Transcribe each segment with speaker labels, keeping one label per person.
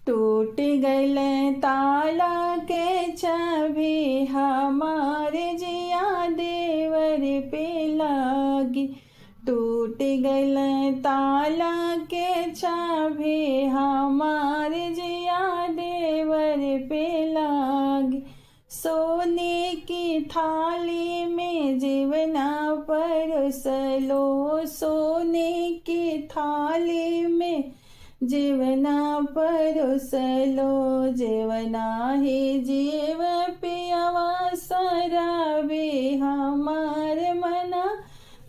Speaker 1: टूट गइल ताला के चाबी हमारे जिया देवर पे लागी। टूट गइल ताला के चाबी हमारे जिया देवर पे लागी। सोने की थाली में जीवना परोसलो, सोने की थाली में जीवना परोसलो। जीवना ही जीव पियवा सराबी हमार मना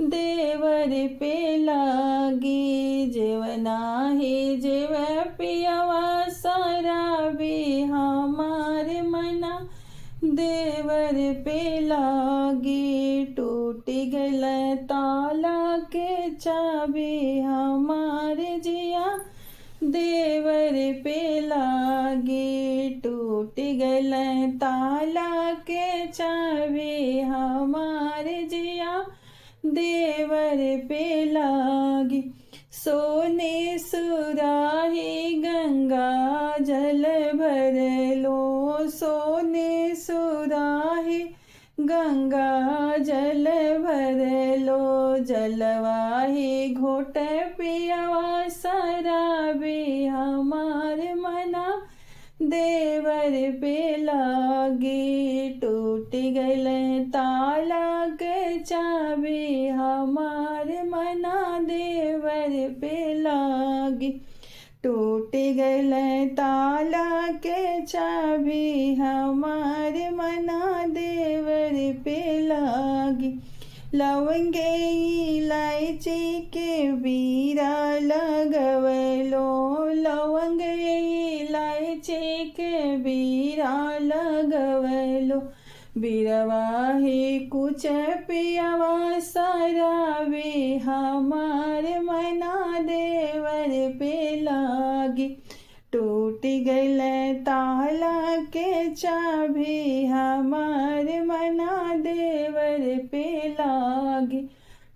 Speaker 1: देवर पे लागी। जीवना ही जीव पियवा सराबी हमार मना देवर पे लागी। टूट गइल ताला के चाबी हमारे जिया देवर पे लागी। टूट गइल ताला के चाबी हमारे जिया देवर पे लागी। सोने सुराही गंगा जल भर लो, सोने सुराही गंगा जल भर लो। जलवाही घोट पियवा सराबी हमार मना देवर पे लागी। टूट गइल ताला के चाबी हमार मना देवर पे लागी। टूट गइल ताला के चाबी हमार मना देवर पे लागी। लवंगे इलायची के बीरा लगवलो, लवंगे इलायची के बीरा लगवलो। बीरवा ही कुछ पियवा सराबी हमार मना देवर पे लागी। टूट गइल ताला के चाबी हमार मना देवर पे लागी।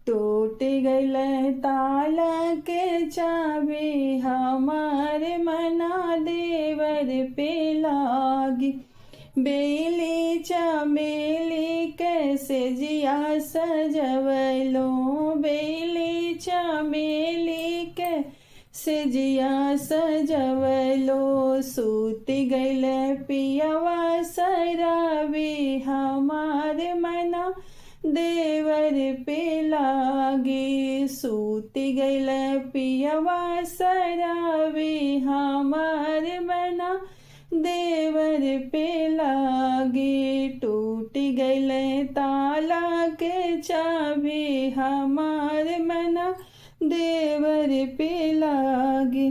Speaker 1: टूट गइल ताला के चाबी हमार मना देवर पे लागी। बेली चमेली कैसे जिया सजवलो, बेली चमेली कैसे जिया सजवलो। सूत गइल पियवा सराबी हमार मना देवर पे लागी। सूत गइल पियवा सराबी हमार मना देवर पे लागी। टूट गइल ताला के चाबी हमार मना देवर पे लागी।